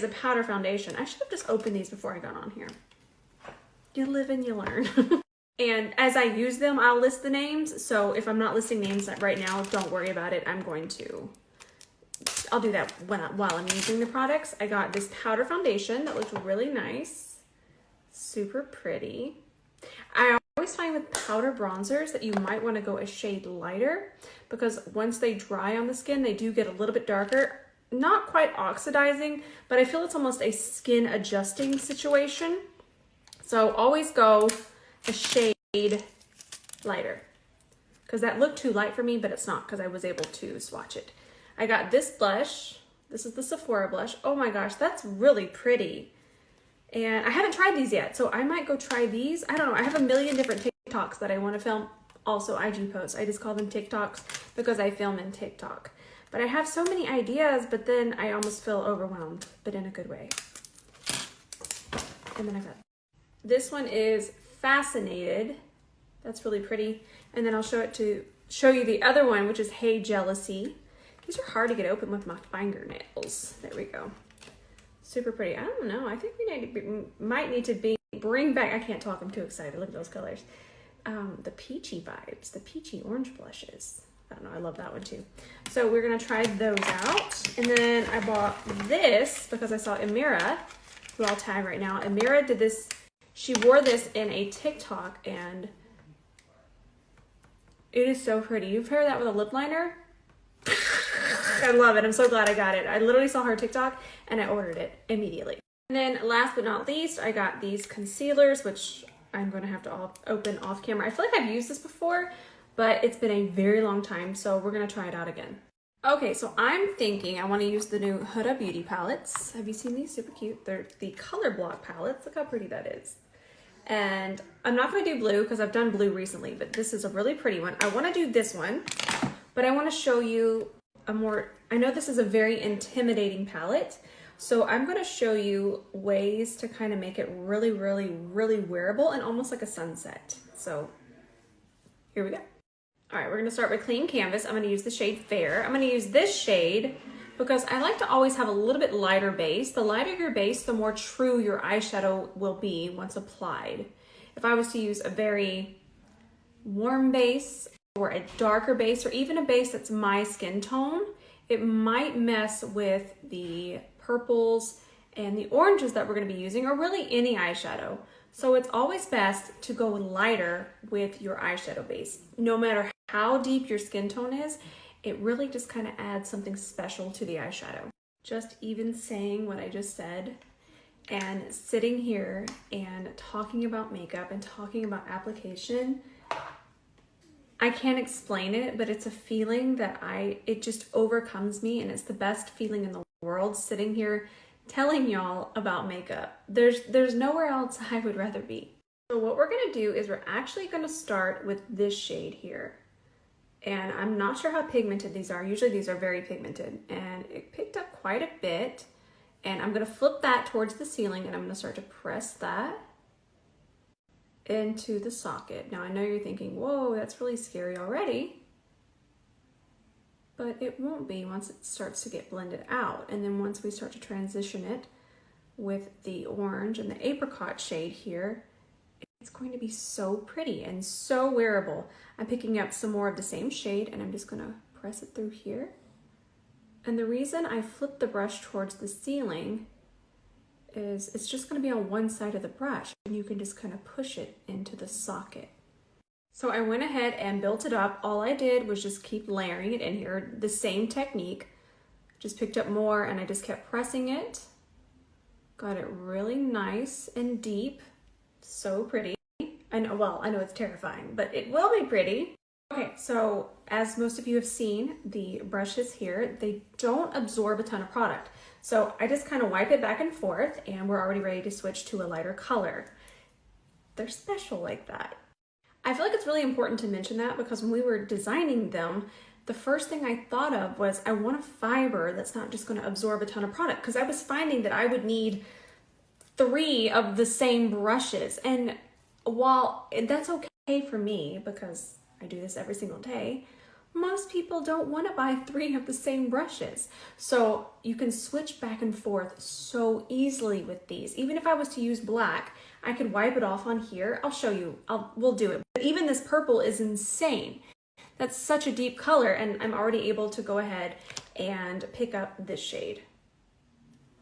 a powder foundation. I should have just opened these before I got on here. You live and you learn. And as I use them, I'll list the names. So if I'm not listing names right now, don't worry about it. I'll do that while I'm using the products. I got this powder foundation that looks really nice. Super pretty. I always find with powder bronzers that you might want to go a shade lighter because once they dry on the skin, they do get a little bit darker. Not quite oxidizing, but I feel it's almost a skin adjusting situation. So always go a shade lighter because that looked too light for me, but it's not because I was able to swatch it. I got this blush. This is the Sephora blush. Oh my gosh, that's really pretty. And I haven't tried these yet, so I might go try these. I don't know. I have a million different TikToks that I want to film. Also IG posts. I just call them TikToks because I film in TikTok. But I have so many ideas, but then I almost feel overwhelmed, but in a good way. And then I got this one is Fascinated. That's really pretty. And then I'll show you the other one, which is Hey Jealousy. These are hard to get open with my fingernails. There we go. Super pretty. I don't know. I think we might need to bring back. I can't talk. I'm too excited. Look at those colors. The peachy vibes, the peachy orange blushes. I don't know. I love that one too. So we're going to try those out. And then I bought this because I saw Amira, who I'll tag right now. Amira did this. She wore this in a TikTok and it is so pretty. You pair that with a lip liner. I love it. I'm so glad I got it. I literally saw her TikTok and I ordered it immediately. And then last but not least, I got these concealers, which I'm going to have to open off camera. I feel like I've used this before, but it's been a very long time, so we're going to try it out again. Okay, so I'm thinking I want to use the new HudaBeauty palettes. Have you seen these? Super cute. They're the color block palettes. Look how pretty that is. And I'm not going to do blue because I've done blue recently, but this is a really pretty one. I want to do this one, but I want to show you a more, I know this is a very intimidating palette, so I'm going to show you ways to kind of make it really, really, really wearable and almost like a sunset. So here we go. All right, we're going to start with clean canvas. I'm going to use the shade Fair. I'm going to use this shade because I like to always have a little bit lighter base. The lighter your base, the more true your eyeshadow will be once applied. If I was to use a very warm base or a darker base or even a base that's my skin tone, it might mess with the purples and the oranges that we're going to be using, or really any eyeshadow. So it's always best to go lighter with your eyeshadow base. No matter how deep your skin tone is, it really just kind of adds something special to the eyeshadow. Just even saying what I just said and sitting here and talking about makeup and talking about application, I can't explain it, but it's a feeling that it just overcomes me, and it's the best feeling in the world sitting here telling y'all about makeup. There's nowhere else I would rather be. So what we're gonna do is we're actually gonna start with this shade here. And I'm not sure how pigmented these are. Usually these are very pigmented, and it picked up quite a bit. And I'm gonna flip that towards the ceiling, and I'm gonna start to press that into the socket. Now I know you're thinking, whoa, that's really scary already, but it won't be once it starts to get blended out. And then once we start to transition it with the orange and the apricot shade here, it's going to be so pretty and so wearable. I'm picking up some more of the same shade and I'm just gonna press it through here. And the reason I flipped the brush towards the ceiling is it's just gonna be on one side of the brush, and you can just kind of push it into the socket. So I went ahead and built it up. All I did was just keep layering it in here, the same technique. Just picked up more and I just kept pressing it. Got it really nice and deep. So pretty. I know, well, I know it's terrifying, but it will be pretty. Okay, so as most of you have seen, the brushes here, they don't absorb a ton of product. So I just kind of wipe it back and forth, and we're already ready to switch to a lighter color. They're special like that. I feel like it's really important to mention that because when we were designing them, the first thing I thought of was I want a fiber that's not just going to absorb a ton of product, because I was finding that I would need 3 of the same brushes. And while that's okay for me because I do this every single day, Most people don't want to buy 3 of the same brushes. So you can switch back and forth so easily with these. Even if I was to use black, I could wipe it off on here. I'll show you, we'll do it. But even this purple is insane. That's such a deep color, and I'm already able to go ahead and pick up this shade.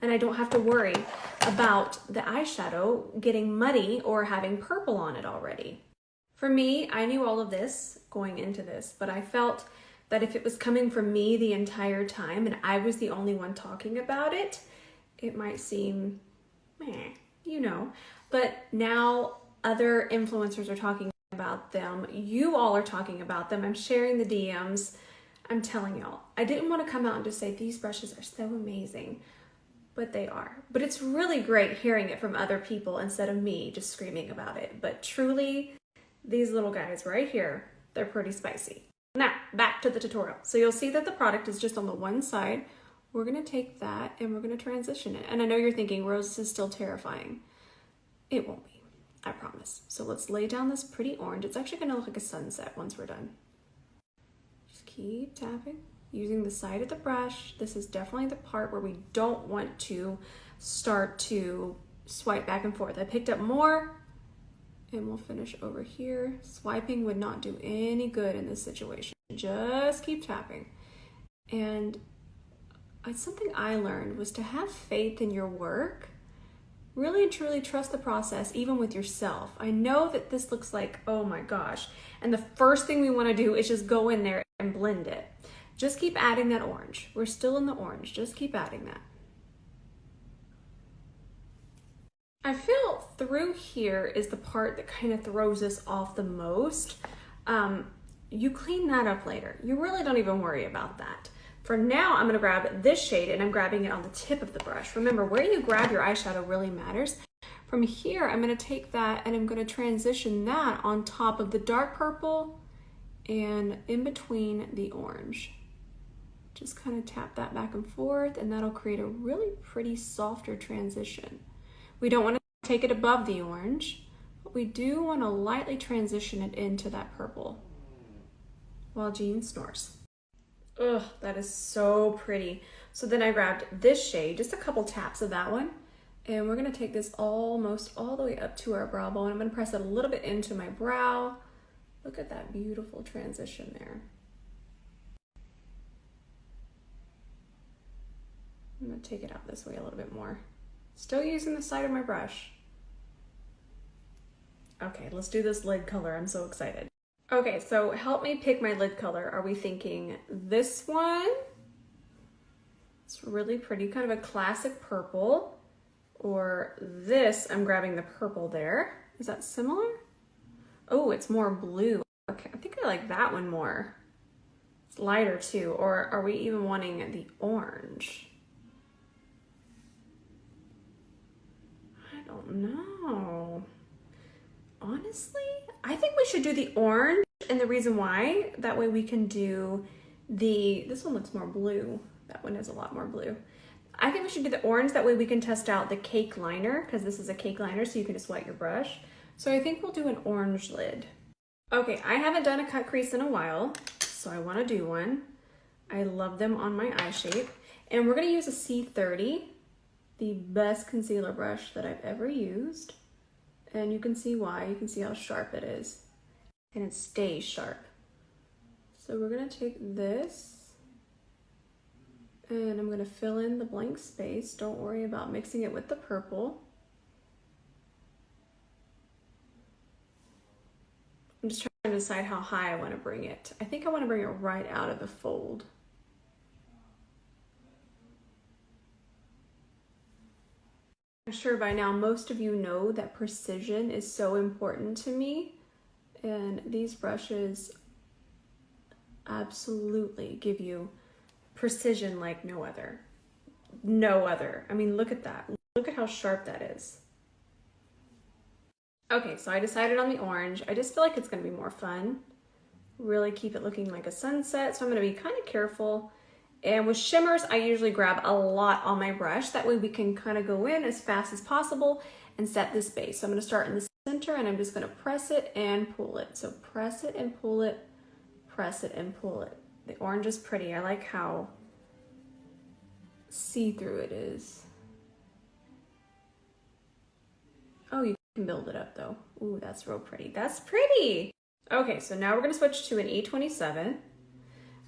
And I don't have to worry about the eyeshadow getting muddy or having purple on it already. For me, I knew all of this going into this, but I felt that if it was coming from me the entire time and I was the only one talking about it, it might seem meh, you know. But now other influencers are talking about them. You all are talking about them. I'm sharing the DMs. I'm telling y'all, I didn't want to come out and just say these brushes are so amazing, but they are. But it's really great hearing it from other people instead of me just screaming about it. But truly, these little guys right here, they're pretty spicy. Now, back to the tutorial. So you'll see that the product is just on the one side. We're gonna take that and we're gonna transition it. And I know you're thinking, Rose, this is still terrifying. It won't be, I promise. So let's lay down this pretty orange. It's actually gonna look like a sunset once we're done. Just keep tapping, using the side of the brush. This is definitely the part where we don't want to start to swipe back and forth. I picked up more, and we'll finish over here. Swiping would not do any good in this situation. Just keep tapping. And something I learned was to have faith in your work. Really and truly trust the process, even with yourself. I know that this looks like, oh my gosh. And the first thing we want to do is just go in there and blend it. Just keep adding that orange. We're still in the orange. Just keep adding that. I feel through here is the part that kind of throws us off the most. You clean that up later. You really don't even worry about that. For now, I'm gonna grab this shade and I'm grabbing it on the tip of the brush. Remember, where you grab your eyeshadow really matters. From here, I'm gonna take that and I'm gonna transition that on top of the dark purple and in between the orange. Just kind of tap that back and forth and that'll create a really pretty softer transition. We don't want to take it above the orange, but we do want to lightly transition it into that purple while Jean snores. Ugh, that is so pretty. So then I grabbed this shade, just a couple taps of that one, and we're going to take this almost all the way up to our brow bone. I'm going to press it a little bit into my brow. Look at that beautiful transition there. I'm going to take it out this way a little bit more. Still using the side of my brush. Okay, let's do this lid color. I'm so excited. Okay, so help me pick my lid color. Are we thinking this one? It's really pretty, kind of a classic purple. Or this, I'm grabbing the purple there. Is that similar? Oh, it's more blue. Okay, I think I like that one more. It's lighter too. Or are we even wanting the orange? I don't know. Honestly, I think we should do the orange, and the reason why, that way we can do this one looks more blue. That one has a lot more blue. I think we should do the orange, that way we can test out the cake liner, because this is a cake liner, so you can just wet your brush. So I think we'll do an orange lid. Okay, I haven't done a cut crease in a while, so I want to do one. I love them on my eye shape. And we're going to use a C30, the best concealer brush that I've ever used. And you can see why. You can see how sharp it is. And it stays sharp. So we're going to take this and I'm going to fill in the blank space. Don't worry about mixing it with the purple. I'm just trying to decide how high I want to bring it. I think I want to bring it right out of the fold. I'm sure by now most of you know that precision is so important to me, and these brushes absolutely give you precision like no other. No other. I mean, look at that. Look at how sharp that is. Okay, so I decided on the orange. I just feel like it's going to be more fun. Really keep it looking like a sunset, so I'm going to be kind of careful. And with shimmers, I usually grab a lot on my brush. That way we can kind of go in as fast as possible and set this base. So I'm going to start in the center and I'm just going to press it and pull it. So press it and pull it, press it and pull it. The orange is pretty. I like how see-through it is. Oh, you can build it up though. Ooh, that's real pretty. That's pretty. Okay, so now we're gonna switch to an E27.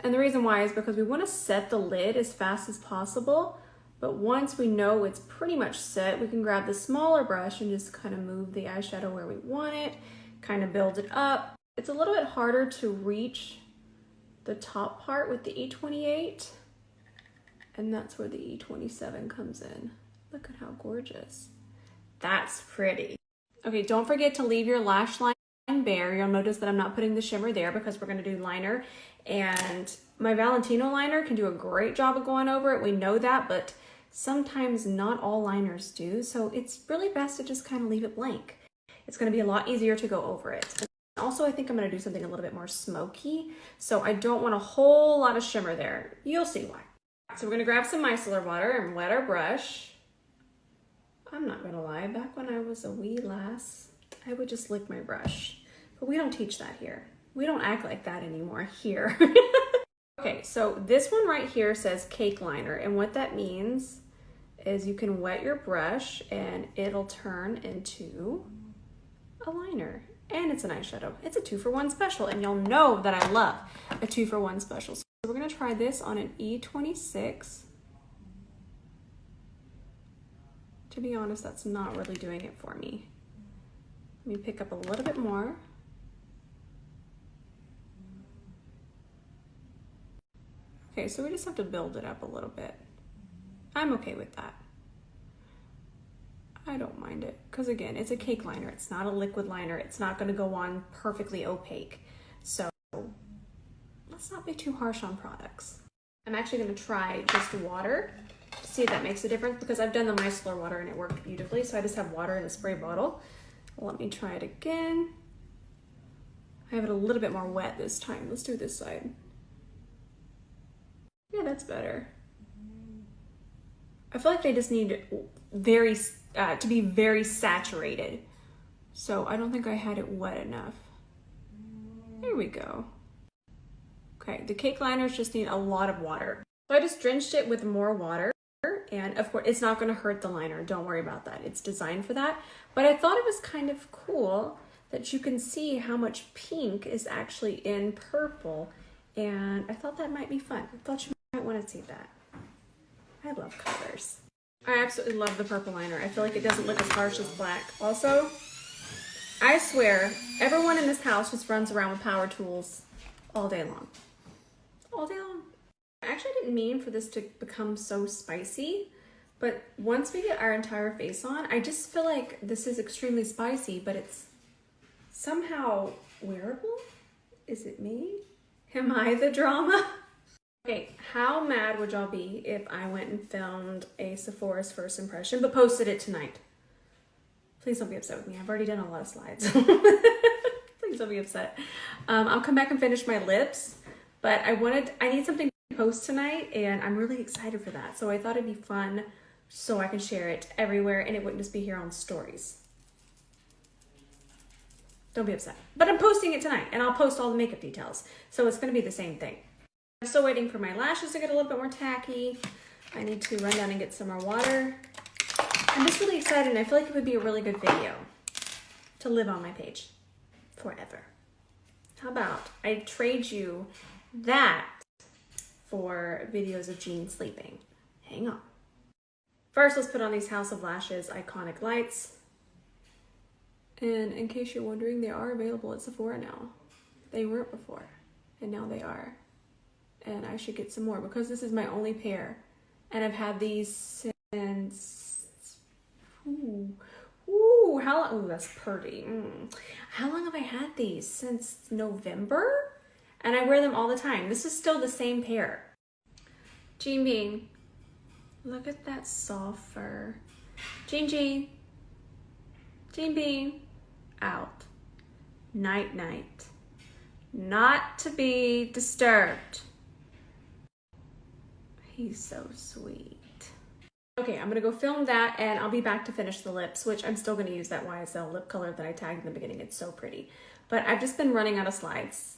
And the reason why is because we wanna set the lid as fast as possible. But once we know it's pretty much set, we can grab the smaller brush and just kind of move the eyeshadow where we want it, kind of build it up. It's a little bit harder to reach the top part with the E28, and that's where the E27 comes in. Look at how gorgeous. That's pretty. Okay, don't forget to leave your lash line bare. You'll notice that I'm not putting the shimmer there because we're gonna do liner, and my Valentino liner can do a great job of going over it. We know that, but sometimes not all liners do, so it's really best to just kind of leave it blank. It's gonna be a lot easier to go over it. And also, I think I'm gonna do something a little bit more smoky, so I don't want a whole lot of shimmer there. You'll see why. So we're gonna grab some micellar water and wet our brush. I'm not gonna lie, back when I was a wee lass, I would just lick my brush, but we don't teach that here. We don't act like that anymore here. Okay, so this one right here says cake liner, and what that means is you can wet your brush and it'll turn into a liner, and it's an eyeshadow. It's a 2-for-1 special, and you'll know that I love a 2-for-1 special. So we're gonna try this on an E26. To be honest, that's not really doing it for me. Let me pick up a little bit more. Okay, so we just have to build it up a little bit. I'm okay with that. I don't mind it, because again, it's a cake liner. It's not a liquid liner. It's not gonna go on perfectly opaque. So let's not be too harsh on products. I'm actually gonna try just water to see if that makes a difference, because I've done the micellar water and it worked beautifully. So I just have water in a spray bottle. Let me try it again. I have it a little bit more wet this time. Let's do this side. Yeah, that's better. I feel like they just need to be very saturated. So I don't think I had it wet enough. There we go. Okay, the cake liners just need a lot of water. So I just drenched it with more water, and of course it's not gonna hurt the liner. Don't worry about that. It's designed for that. But I thought it was kind of cool that you can see how much pink is actually in purple, and I thought that might be fun. I thought you might want to see that. I love colors. I absolutely love the purple liner. I feel like it doesn't look as harsh as black. Also, I swear, everyone in this house just runs around with power tools all day long. All day long. I actually didn't mean for this to become so spicy, but once we get our entire face on, I just feel like this is extremely spicy, but it's somehow wearable. Is it me? Am I the drama? Okay, how mad would y'all be if I went and filmed a Sephora's first impression, but posted it tonight? Please don't be upset with me. I've already done a lot of slides. Please don't be upset. I'll come back and finish my lips, but I need something to post tonight, and I'm really excited for that. So I thought it'd be fun so I can share it everywhere, and it wouldn't just be here on stories. Don't be upset. But I'm posting it tonight, and I'll post all the makeup details. So it's gonna be the same thing. I'm still waiting for my lashes to get a little bit more tacky. I need to run down and get some more water. I'm just really excited, and I feel like it would be a really good video to live on my page forever. How about I trade you that for videos of Jean sleeping? Hang on. First, let's put on these House of Lashes Iconic Lights. And in case you're wondering, they are available at Sephora now. They weren't before, and now they are. And I should get some more because this is my only pair. And I've had these since, how long? Ooh, that's pretty. How long have I had these? Since November? And I wear them all the time. This is still the same pair. Jean Bean, look at that soft fur. Jean Bean, out. Night, night. Not to be disturbed. He's so sweet. Okay, I'm gonna go film that, and I'll be back to finish the lips, which I'm still gonna use that YSL lip color that I tagged in the beginning. It's so pretty. But I've just been running out of slides.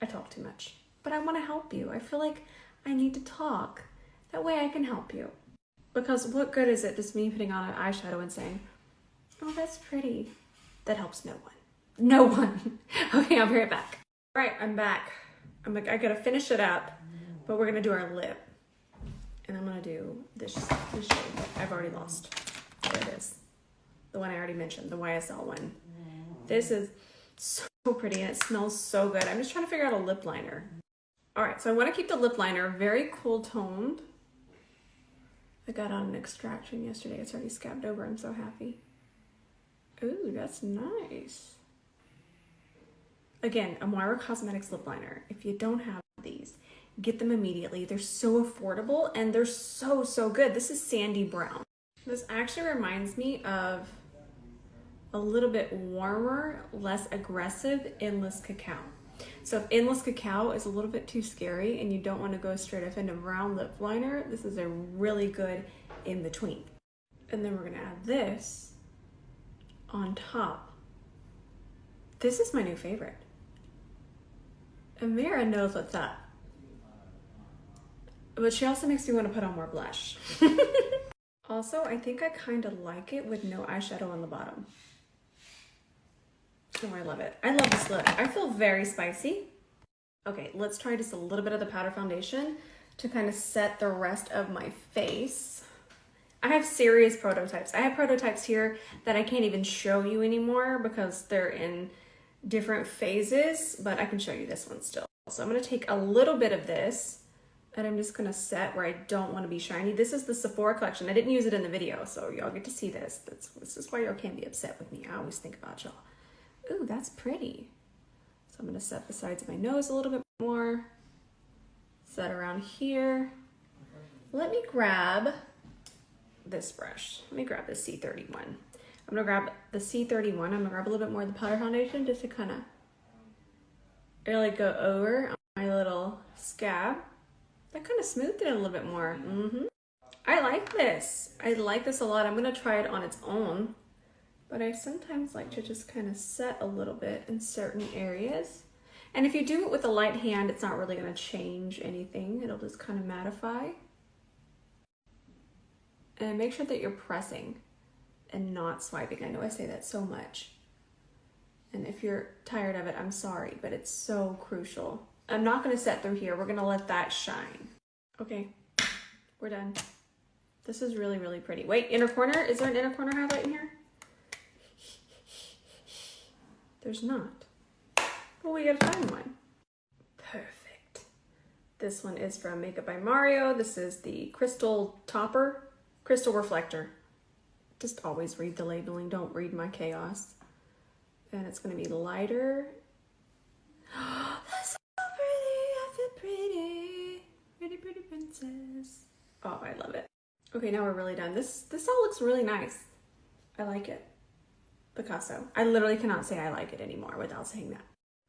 I talk too much, but I want to help you. I feel like I need to talk. That way I can help you. Because what good is it just me putting on an eyeshadow and saying, oh, that's pretty. That helps no one. No one. Okay, I'll be right back. All right, I'm back. I gotta finish it up, but we're gonna do our lip. And I'm gonna do this shade that I've already lost. There it is. The one I already mentioned, the YSL one. This is so pretty and it smells so good. I'm just trying to figure out a lip liner. All right, so I wanna keep the lip liner very cool toned. I got on an extraction yesterday. It's already scabbed over. I'm so happy. Ooh, that's nice. Again, a Moira Cosmetics lip liner. If you don't have these, get them immediately. They're so affordable and they're so, so good. This is Sandy Brown. This actually reminds me of a little bit warmer, less aggressive Endless Cacao. So if Endless Cacao is a little bit too scary and you don't want to go straight up into brown lip liner, this is a really good in between. And then we're gonna add this on top. This is my new favorite. Amira knows what's up. But she also makes me want to put on more blush. Also, I think I kind of like it with no eyeshadow on the bottom. Oh, I love it. I love this look. I feel very spicy. Okay, let's try just a little bit of the powder foundation to kind of set the rest of my face. I have serious prototypes. I have prototypes here that I can't even show you anymore because they're in different phases, but I can show you this one still. So I'm gonna take a little bit of this and I'm just gonna set where I don't wanna be shiny. This is the Sephora collection. I didn't use it in the video, so y'all get to see this. This is why y'all can't be upset with me. I always think about y'all. Ooh, that's pretty. So I'm gonna set the sides of my nose a little bit more. Set around here. Let me grab this brush. Let me grab the C31. I'm gonna grab the C31. I'm gonna grab a little bit more of the powder foundation just to kind of really go over on my little scab. That kind of smoothed it a little bit more. I like this. I like this a lot. I'm gonna try it on its own, but I sometimes like to just kind of set a little bit in certain areas. And if you do it with a light hand, it's not really gonna change anything. It'll just kind of mattify. And make sure that you're pressing and not swiping. I know I say that so much. And if you're tired of it, I'm sorry, but it's so crucial. I'm not gonna set through here. We're gonna let that shine. Okay, we're done. This is really, really pretty. Wait, inner corner? Is there an inner corner highlight in here? There's not. Well, we gotta find one. Perfect. This one is from Makeup by Mario. This is the Crystal Topper, Crystal Reflector. Just always read the labeling, don't read my chaos. And it's gonna be lighter. That's so pretty, I feel pretty. Pretty, pretty princess. Oh, I love it. Okay, now we're really done. This all looks really nice. I like it. Picasso. I literally cannot say I like it anymore without saying that.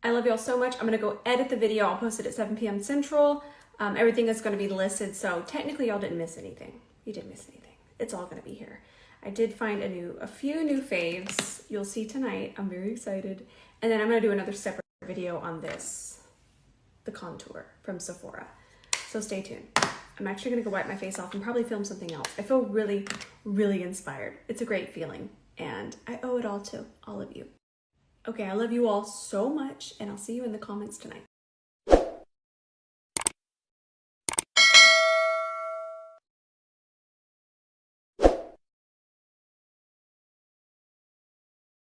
I love y'all so much. I'm gonna go edit the video. I'll post it at 7 p.m. Central. Everything is gonna be listed, so technically y'all didn't miss anything. You didn't miss anything. It's all gonna be here. I did find a few new faves. You'll see tonight. I'm very excited. And then I'm gonna do another separate video on this, the contour from Sephora. So stay tuned. I'm actually gonna go wipe my face off and probably film something else. I feel really, really inspired. It's a great feeling. And I owe it all to all of you. Okay, I love you all so much and I'll see you in the comments tonight.